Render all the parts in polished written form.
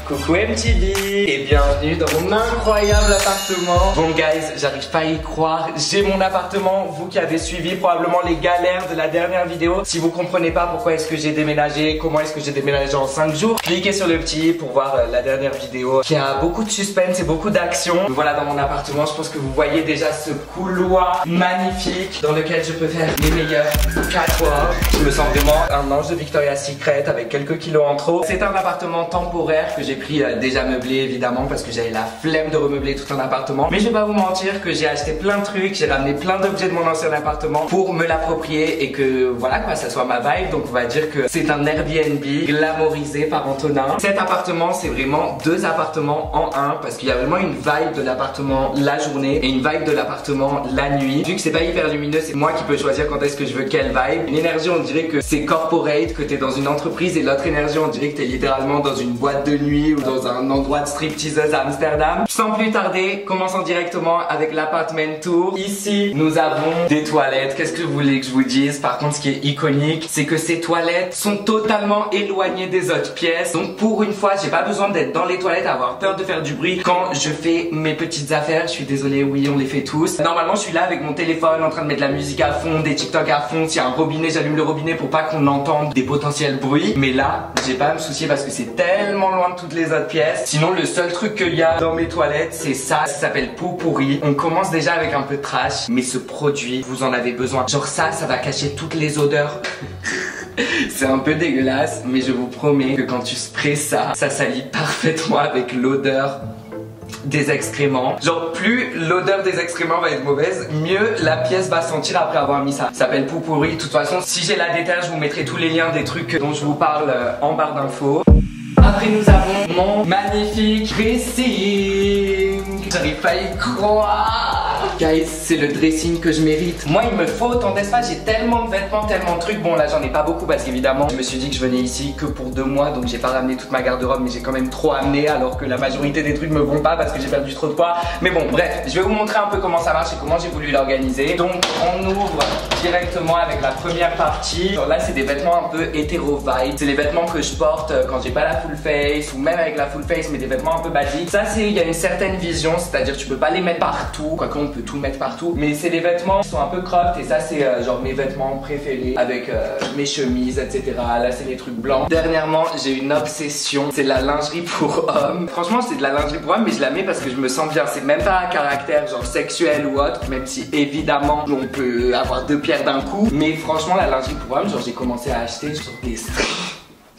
Coucou MTV et bienvenue dans mon incroyable appartement. Bon guys, j'arrive pas à y croire, j'ai mon appartement. Vous qui avez suivi probablement les galères de la dernière vidéo, si vous comprenez pas pourquoi est-ce que j'ai déménagé, comment est-ce que j'ai déménagé en 5 jours, cliquez sur le petit pour voir la dernière vidéo qui a beaucoup de suspense et beaucoup d'action. Voilà, dans mon appartement, je pense que vous voyez déjà ce couloir magnifique dans lequel je peux faire les meilleurs catwalks. Je me sens vraiment un ange de Victoria's Secret avec quelques kilos en trop. C'est un appartement temporaire que j'ai pris déjà meublé évidemment parce que j'avais la flemme de remeubler tout un appartement. Mais je vais pas vous mentir que j'ai acheté plein de trucs, j'ai ramené plein d'objets de mon ancien appartement pour me l'approprier et que voilà quoi, ça soit ma vibe. Donc on va dire que c'est un Airbnb glamourisé par Antonin. Cet appartement c'est vraiment deux appartements en un parce qu'il y a vraiment une vibe de l'appartement la journée et une vibe de l'appartement la nuit. Vu que c'est pas hyper lumineux, c'est moi qui peux choisir quand est-ce que je veux quelle vibe. Une énergie on dirait que c'est corporate, que t'es dans une entreprise, et l'autre énergie on dirait que t'es littéralement dans une boîte de nuit ou dans un endroit de stripteaseuse à Amsterdam. Sans plus tarder, commençons directement avec l'appartement tour. Ici nous avons des toilettes. Qu'est-ce que vous voulez que je vous dise? Par contre ce qui est iconique c'est que ces toilettes sont totalement éloignées des autres pièces. Donc pour une fois j'ai pas besoin d'être dans les toilettes à avoir peur de faire du bruit quand je fais mes petites affaires. Je suis désolée, oui on les fait tous. Normalement je suis là avec mon téléphone en train de mettre de la musique à fond, des TikTok à fond. S'il y a un robinet, j'allume le robinet pour pas qu'on entende des potentiels bruits. Mais là j'ai pas à me soucier parce que c'est tellement loin de toutes les autres pièces. Sinon le seul truc qu'il y a dans mes toilettes c'est ça s'appelle Poo-Pourri. On commence déjà avec un peu de trash, mais ce produit vous en avez besoin. Genre ça va cacher toutes les odeurs. C'est un peu dégueulasse, mais je vous promets que quand tu sprays ça, ça s'allie parfaitement avec l'odeur des excréments. Genre plus l'odeur des excréments va être mauvaise, mieux la pièce va sentir après avoir mis ça. Ça s'appelle Poo-Pourri. De toute façon, si j'ai la déterre, je vous mettrai tous les liens des trucs dont je vous parle en barre d'infos. Après nous avons mon magnifique dressing. J'arrive pas à y croire. Guys, c'est le dressing que je mérite. Moi il me faut autant d'espace, j'ai tellement de vêtements, tellement de trucs. Bon là j'en ai pas beaucoup parce qu'évidemment je me suis dit que je venais ici que pour 2 mois. Donc j'ai pas ramené toute ma garde-robe, mais j'ai quand même trop amené. Alors que la majorité des trucs me vont pas parce que j'ai perdu trop de poids. Mais bon bref, je vais vous montrer un peu comment ça marche et comment j'ai voulu l'organiser. Donc on ouvre directement avec la première partie. Genre là c'est des vêtements un peu hétéro vibe. C'est les vêtements que je porte quand j'ai pas la full face ou même avec la full face, mais des vêtements un peu basiques. Ça c'est, il y a une certaine vision, c'est-à-dire tu peux pas les mettre partout, quoique on peut tout mettre partout, mais c'est des vêtements qui sont un peu cropped et ça c'est genre mes vêtements préférés avec mes chemises etc. Là c'est les trucs blancs. Dernièrement j'ai une obsession, c'est la lingerie pour hommes. Franchement c'est de la lingerie pour hommes mais je la mets parce que je me sens bien. C'est même pas un caractère genre sexuel ou autre, même si évidemment on peut avoir 2 pierres d'un coup, mais franchement la lingerie pour hommes, genre j'ai commencé à acheter genre des strips.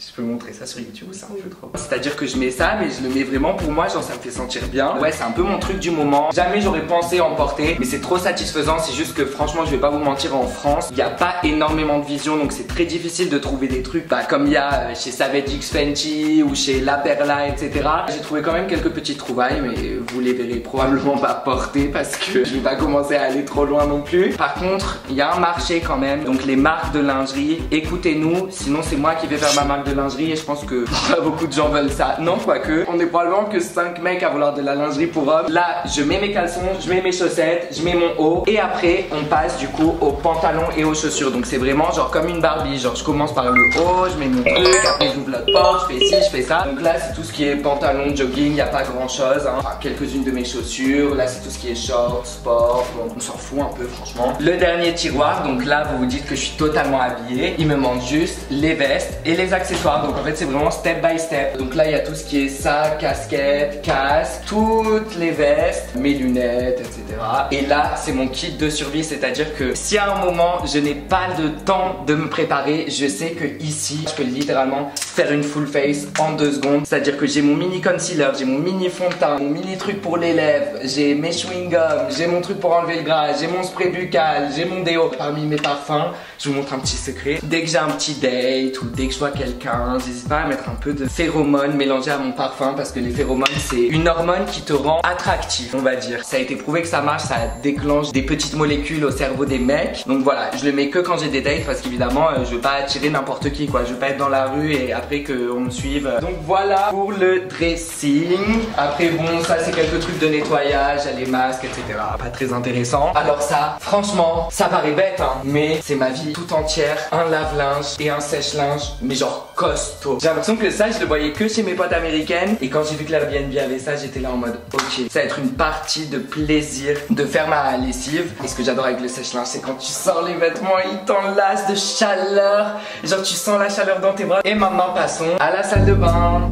Je peux montrer ça sur YouTube, c'est un peu trop. C'est-à-dire que je mets ça, mais je le mets vraiment pour moi, genre ça me fait sentir bien. Ouais, c'est un peu mon truc du moment. Jamais j'aurais pensé en porter, mais c'est trop satisfaisant. C'est juste que franchement, je vais pas vous mentir, en France, il n'y a pas énormément de vision, donc c'est très difficile de trouver des trucs comme il y a chez Savage X Fenty ou chez La Perla, etc. J'ai trouvé quand même quelques petites trouvailles, mais vous les verrez probablement pas porter parce que je vais pas commencer à aller trop loin non plus. Par contre, il y a un marché quand même, donc les marques de lingerie, écoutez-nous, sinon c'est moi qui vais faire ma marque de lingerie. Et je pense que pas beaucoup de gens veulent ça. Non, quoique, on est probablement que 5 mecs à vouloir de la lingerie pour hommes. Là, je mets mes caleçons, je mets mes chaussettes, je mets mon haut. Et après, on passe du coup aux pantalons et aux chaussures. Donc c'est vraiment genre comme une Barbie. Genre je commence par le haut, je mets mon truc, après j'ouvre l'autre porte, je fais ci, je fais ça. Donc là, c'est tout ce qui est pantalon, jogging, il n'y a pas grand chose. Hein. Enfin, quelques-unes de mes chaussures. Là, c'est tout ce qui est short, sport. Bon, on s'en fout un peu, franchement. Le dernier tiroir, donc là, vous vous dites que je suis totalement habillée. Il me manque juste les vestes et les accessoires. Donc en fait c'est vraiment step by step. Donc là il y a tout ce qui est sac, casquette, casque, toutes les vestes, mes lunettes, etc. Et là c'est mon kit de survie, c'est-à-dire que si à un moment je n'ai pas le temps de me préparer, je sais que ici je peux littéralement faire une full face en 2 secondes. C'est-à-dire que j'ai mon mini concealer, j'ai mon mini fond de teint, mon mini truc pour les lèvres, j'ai mes chewing-gums, j'ai mon truc pour enlever le gras, j'ai mon spray buccal, j'ai mon déo. Parmi mes parfums, je vous montre un petit secret. Dès que j'ai un petit date ou dès que je vois quelqu'un, n'hésite pas à mettre un peu de phéromones mélangé à mon parfum parce que les phéromones c'est une hormone qui te rend attractif, on va dire. Ça a été prouvé que ça marche, ça déclenche des petites molécules au cerveau des mecs. Donc voilà, je le mets que quand j'ai des dates parce qu'évidemment je veux pas attirer n'importe qui quoi. Je veux pas être dans la rue et après qu'on me suive. Donc voilà pour le dressing. Après bon, ça c'est quelques trucs de nettoyage, les masques, etc. Pas très intéressant. Alors ça, franchement, ça paraît bête hein, mais c'est ma vie tout entière. Un lave-linge et un sèche-linge, mais genre comme costaud. J'ai l'impression que ça, je le voyais que chez mes potes américaines. Et quand j'ai vu que l'Airbnb avait ça, j'étais là en mode ok, ça va être une partie de plaisir de faire ma lessive. Et ce que j'adore avec le sèche-linge, c'est quand tu sors les vêtements, ils t'enlacent de chaleur. Genre tu sens la chaleur dans tes bras. Et maintenant passons à la salle de bain.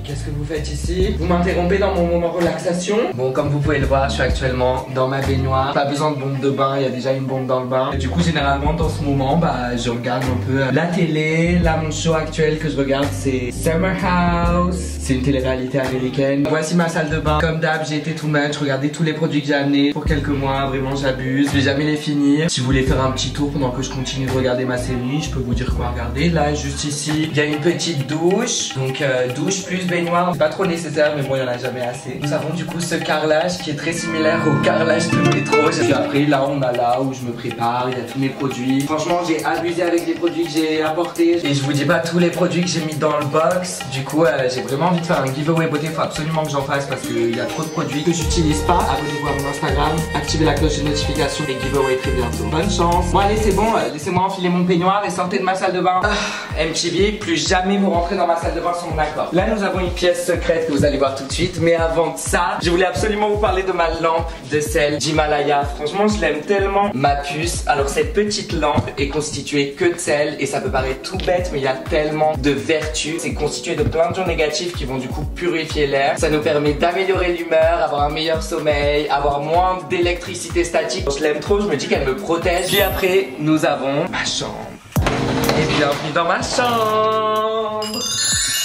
Qu'est-ce que vous faites ici? Vous m'interrompez dans mon moment relaxation. Bon, comme vous pouvez le voir, je suis actuellement dans ma baignoire. Pas besoin de bombe de bain, il y a déjà une bombe dans le bain. Et du coup, généralement, dans ce moment, bah, je regarde un peu la télé. Là, mon show actuel que je regarde, c'est Summer House. C'est une télé-réalité américaine. Voici ma salle de bain. Comme d'hab, j'ai été too much. Regardez tous les produits que j'ai amenés pour quelques mois. Vraiment, j'abuse. Je vais jamais les finir. Si vous voulez faire un petit tour pendant que je continue de regarder ma série, je peux vous dire quoi regarder. Là, juste ici, il y a une petite douche. Donc, douche plus baignoire, c'est pas trop nécessaire, mais bon, il y en a jamais assez. Nous avons du coup ce carrelage qui est très similaire au carrelage de métro. Et après, là, on a là où je me prépare, il y a tous mes produits. Franchement, j'ai abusé avec les produits que j'ai apportés. Et je vous dis pas tous les produits que j'ai mis dans le box. Du coup, j'ai vraiment envie de faire un giveaway beauté. Faut absolument que j'en fasse parce qu'il y a trop de produits que j'utilise pas. Abonnez-vous à mon Instagram, activez la cloche de notification et giveaway très bientôt. Bonne chance. Bon, allez, c'est bon. Laissez-moi enfiler mon peignoir et sortez de ma salle de bain. MTV, plus jamais vous rentrez dans ma salle de bain sans mon accord. Là, nous avons une pièce secrète que vous allez voir tout de suite. Mais avant de ça, je voulais absolument vous parler de ma lampe de sel d'Himalaya. Franchement, je l'aime tellement. Ma puce. Alors, cette petite lampe est constituée que de sel. Et ça peut paraître tout bête, mais il y a tellement de vertus. C'est constitué de plein de ions négatifs qui vont du coup purifier l'air. Ça nous permet d'améliorer l'humeur, avoir un meilleur sommeil, avoir moins d'électricité statique. Je l'aime trop, je me dis qu'elle me protège. Puis après, nous avons ma chambre. Et bienvenue dans ma chambre.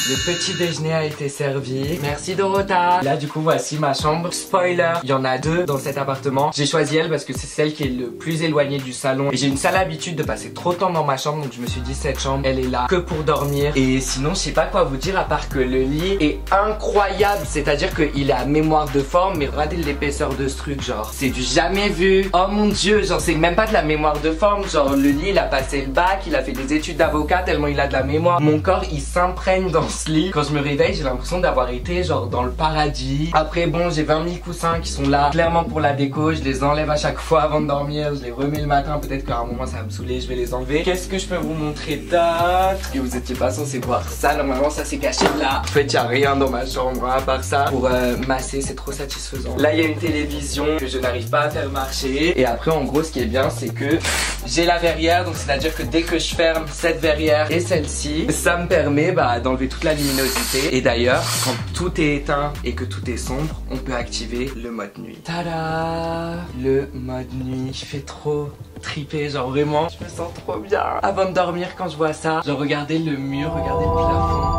Le petit déjeuner a été servi. Merci Dorota. Là du coup voici ma chambre. Spoiler, il y en a deux dans cet appartement. J'ai choisi elle parce que c'est celle qui est le plus éloignée du salon. Et j'ai une sale habitude de passer trop de temps dans ma chambre. Donc je me suis dit cette chambre elle est là que pour dormir. Et sinon je sais pas quoi vous dire à part que le lit est incroyable. C'est à dire qu'il est à mémoire de forme. Mais regardez l'épaisseur de ce truc, genre c'est du jamais vu. Oh mon dieu, genre c'est même pas de la mémoire de forme. Genre le lit il a passé le bac, il a fait des études d'avocat tellement il a de la mémoire. Mon corps il s'imprègne dans ce lit. Quand je me réveille, j'ai l'impression d'avoir été genre dans le paradis. Après bon, j'ai 20 000 coussins qui sont là clairement pour la déco. Je les enlève à chaque fois avant de dormir. Je les remets le matin. Peut-être qu'à un moment ça va me saouler, je vais les enlever. Qu'est-ce que je peux vous montrer d'autre? Et vous étiez pas censé voir ça. Normalement ça s'est caché là. En fait, il y a rien dans ma chambre à part ça. Pour masser, c'est trop satisfaisant. Là, il y a une télévision que je n'arrive pas à faire marcher. Et après, en gros, ce qui est bien, c'est que j'ai la verrière. Donc c'est à dire que dès que je ferme cette verrière et celle-ci, ça me permet d'enlever toute la luminosité. Et d'ailleurs, quand tout est éteint et que tout est sombre, on peut activer le mode nuit. Tada! Le mode nuit qui fait trop triper, genre vraiment, je me sens trop bien. Avant de dormir, quand je vois ça, genre regardez le mur, regardez le plafond.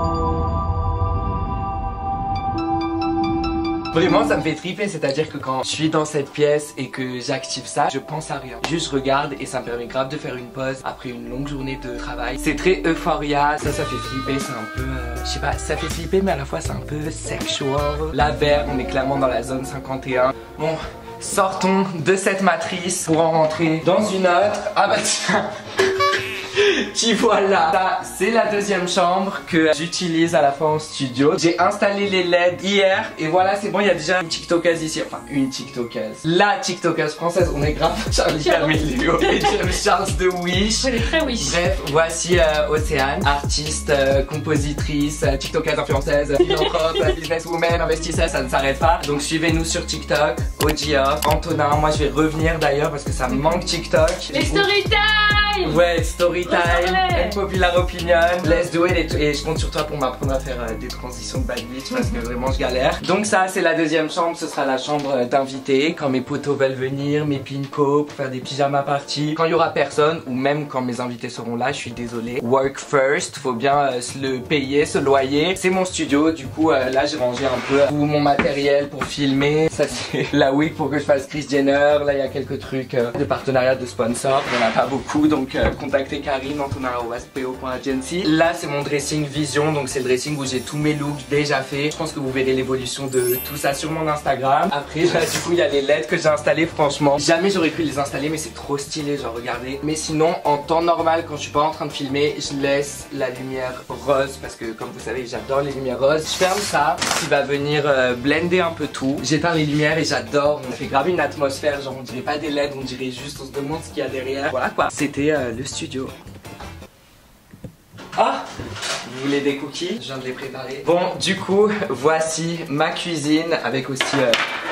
Vraiment ça me fait triper, c'est-à-dire que quand je suis dans cette pièce et que j'active ça, je pense à rien. Juste je regarde et ça me permet grave de faire une pause après une longue journée de travail. C'est très euphoria, ça fait flipper, c'est un peu, je sais pas, ça fait flipper mais à la fois c'est un peu sexual. La vert, on est clairement dans la zone 51. Bon, sortons de cette matrice pour en rentrer dans une autre. Ah bah tiens. Qui voilà, ça c'est la deuxième chambre que j'utilise à la fois en studio. J'ai installé les LED hier et voilà c'est bon, il y a déjà une tiktokeuse ici. Enfin une tiktokeuse, la tiktokeuse française. On est grave Charlie D'Amelio et James Charles de Wish. Elle est très Wish. Bref, voici Océane, artiste, compositrice, tiktokeuse, influenceuse, philanthrope, businesswoman, investisseuse, ça ne s'arrête pas. Donc suivez-nous sur TikTok, OGOff, Antonin. Moi je vais revenir d'ailleurs parce que ça me manque TikTok. Les story time. Ouais, story time, unpopular opinion, let's do it. Et je compte sur toi pour m'apprendre à faire des transitions de bad bitch parce que vraiment je galère. Donc ça c'est la deuxième chambre, ce sera la chambre d'invités. Quand mes potos veulent venir, mes pincos, pour faire des pyjama parties. Quand il y aura personne ou même quand mes invités seront là, je suis désolé. Work first, faut bien se le payer, ce loyer. C'est mon studio, du coup là j'ai rangé un peu tout mon matériel pour filmer. Ça c'est la wig pour que je fasse Kris Jenner. Là il y a quelques trucs de partenariat de sponsors. Il n'y en a pas beaucoup donc contactez Karine, antonin@po.agency. Là c'est mon dressing vision, donc c'est le dressing où j'ai tous mes looks déjà faits. Je pense que vous verrez l'évolution de tout ça sur mon Instagram. Après là du coup il y a les LED que j'ai installées. Franchement jamais j'aurais pu les installer mais c'est trop stylé, genre regardez. Mais sinon en temps normal quand je suis pas en train de filmer, je laisse la lumière rose parce que comme vous savez j'adore les lumières roses. Je ferme ça qui va venir blender un peu tout. J'éteins les lumières et j'adore, on fait grave une atmosphère, genre on dirait pas des LED, on dirait juste, on se demande ce qu'il y a derrière. Voilà quoi. C'était le studio. Ah, vous voulez des cookies? Je viens de les préparer. Bon, du coup, voici ma cuisine avec aussi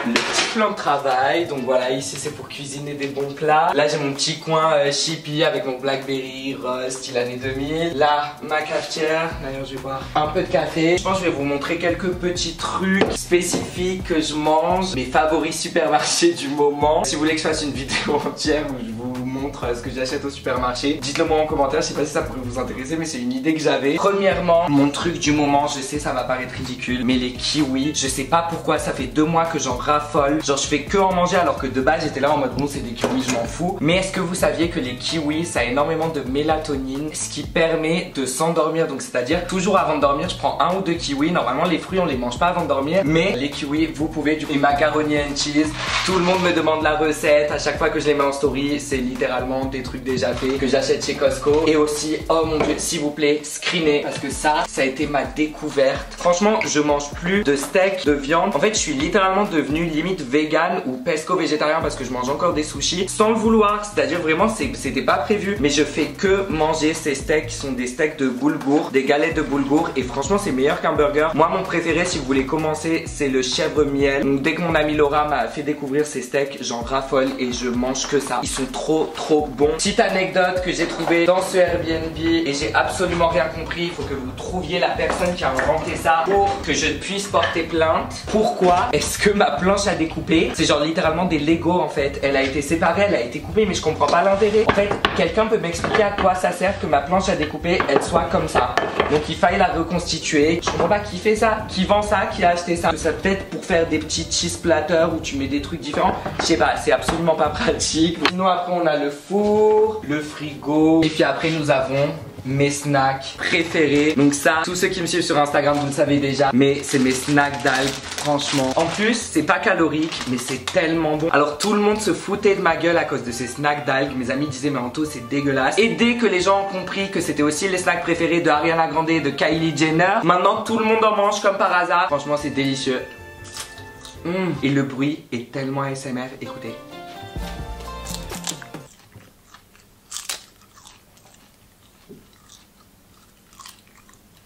le petit plan de travail. Donc voilà, ici c'est pour cuisiner des bons plats. Là j'ai mon petit coin chippy avec mon Blackberry style année 2000. Là, ma cafetière. D'ailleurs je vais boire un peu de café. Je pense que je vais vous montrer quelques petits trucs spécifiques que je mange. Mes favoris supermarchés du moment. Si vous voulez que je fasse une vidéo entière où je vous montre ce que j'achète au supermarché, dites-le moi en commentaire. Je sais pas si ça pourrait vous intéresser, mais c'est une idée que j'avais. Premièrement, mon truc du moment, je sais ça va paraître ridicule, mais les kiwis, je sais pas pourquoi ça fait 2 mois que j'en raffole. Genre je fais que en manger alors que de base j'étais là en mode bon c'est des kiwis, je m'en fous. Mais est-ce que vous saviez que les kiwis ça a énormément de mélatonine, ce qui permet de s'endormir. Donc c'est à dire toujours avant de dormir je prends 1 ou 2 kiwis. Normalement les fruits on les mange pas avant de dormir, mais les kiwis vous pouvez. Du coup les macaroni and cheese, tout le monde me demande la recette. À chaque fois que je les mets en story c'est littéralement des trucs déjà faits que j'achète chez Costco. Et aussi oh mon dieu s'il vous plaît screenez, parce que ça a été ma découverte. Franchement je mange plus de steak, de viande. En fait je suis littéralement devenu limite vegan ou pesco végétarien parce que je mange encore des sushis sans le vouloir. C'est à dire vraiment c'était pas prévu, mais je fais que manger ces steaks qui sont des steaks de boulgour, des galettes de boulgour, et franchement c'est meilleur qu'un burger. Moi mon préféré si vous voulez commencer c'est le chèvre miel. Donc dès que mon amie Laura m'a fait découvrir ces steaks j'en raffole et je mange que ça. Ils sont trop bons. Petite anecdote que j'ai trouvée dans ce Airbnb et j'ai absolument rien compris. Il faut que vous trouviez la personne qui a inventé ça pour que je puisse porter plainte. Pourquoi est-ce que ma planche à découper, c'est genre littéralement des Lego en fait. Elle a été séparée, elle a été coupée, mais je comprends pas l'intérêt. En fait, quelqu'un peut m'expliquer à quoi ça sert que ma planche à découper elle soit comme ça. Donc il faille la reconstituer. Je comprends pas qui fait ça, qui vend ça, qui a acheté ça. Ça peut-être pour faire des petits cheese platters où tu mets des trucs différents. Je sais pas, c'est absolument pas pratique. Sinon après on a le four, le frigo, et puis après nous avons mes snacks préférés. Donc ça, tous ceux qui me suivent sur Instagram vous le savez déjà, mais c'est mes snacks d'algues franchement. En plus c'est pas calorique mais c'est tellement bon. Alors tout le monde se foutait de ma gueule à cause de ces snacks d'algues. Mes amis disaient mais Anto c'est dégueulasse. Et dès que les gens ont compris que c'était aussi les snacks préférés de Ariana Grande et de Kylie Jenner, maintenant tout le monde en mange comme par hasard. Franchement c'est délicieux. Et le bruit est tellement ASMR, écoutez.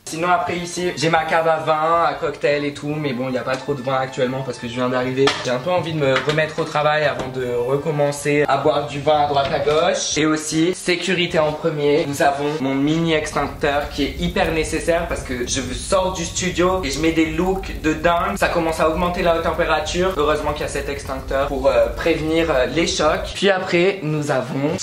Sinon après ici j'ai ma cave à vin, à cocktail et tout, mais bon il n'y a pas trop de vin actuellement parce que je viens d'arriver. J'ai un peu envie de me remettre au travail avant de recommencer à boire du vin à droite à gauche. Et aussi sécurité en premier, nous avons mon mini extincteur qui est hyper nécessaire parce que je sors du studio et je mets des looks de dingue. Ça commence à augmenter la température. Heureusement qu'il y a cet extincteur pour prévenir les chocs. Puis après nous avons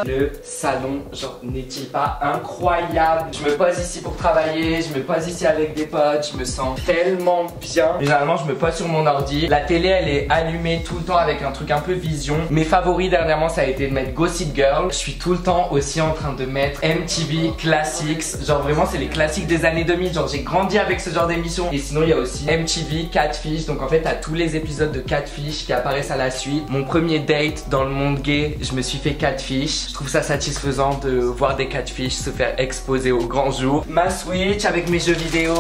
le salon. Genre n'est-il pas incroyable? Je me pose ici pour travailler, je me pose ici avec des potes, je me sens tellement bien. Généralement je me pose sur mon ordi, la télé elle est allumée tout le temps avec un truc un peu vision. Mes favoris dernièrement ça a été de mettre Gossip Girl. Je suis tout le temps aussi en train de mettre MTV Classics. Genre vraiment c'est les classiques des années 2000, genre j'ai grandi avec ce genre d'émission. Et sinon il y a aussi MTV Catfish. Donc en fait t'as tous les épisodes de Catfish qui apparaissent à la suite. Mon premier date dans le monde gay, je me suis fait Catfish. Je trouve ça satisfaisant de voir des Catfish se faire exposer au grand jour. Ma Switch avec mes jeux vidéo,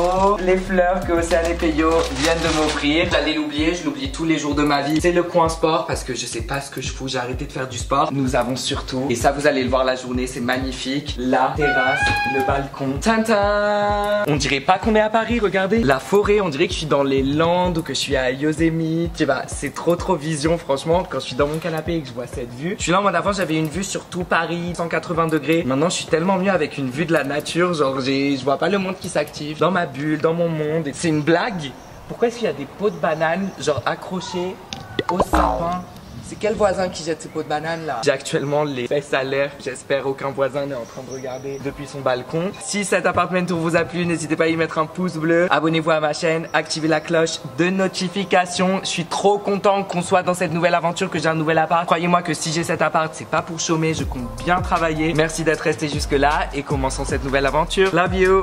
les fleurs que Océane et Peyo viennent de m'offrir. J'allais l'oublier, je l'oublie tous les jours de ma vie. C'est le coin sport parce que je sais pas ce que je fous, j'ai arrêté de faire du sport. Nous avons surtout, et ça vous allez le voir la journée, c'est magnifique, la terrasse, le balcon. Tintin. On dirait pas qu'on est à Paris, regardez. La forêt, on dirait que je suis dans les Landes ou que je suis à Yosemite. Je sais pas, c'est trop vision franchement. Quand je suis dans mon canapé et que je vois cette vue. Je suis là en mode avant j'avais une vue sur tout Paris, 180 degrés. Maintenant je suis tellement mieux avec une vue de la nature. Genre je vois pas le monde qui s'active dans ma bulle, dans mon monde. C'est une blague. Pourquoi est-ce qu'il y a des pots de bananes genre accrochés au sapin? C'est quel voisin qui jette ses pots de bananes là? J'ai actuellement les fesses à l'air. J'espère aucun voisin n'est en train de regarder depuis son balcon. Si cet appartement tour vous a plu, n'hésitez pas à y mettre un pouce bleu. Abonnez-vous à ma chaîne, activez la cloche de notification. Je suis trop content qu'on soit dans cette nouvelle aventure, que j'ai un nouvel appart. Croyez-moi que si j'ai cet appart, c'est pas pour chômer, je compte bien travailler. Merci d'être resté jusque là et commençons cette nouvelle aventure. Love you.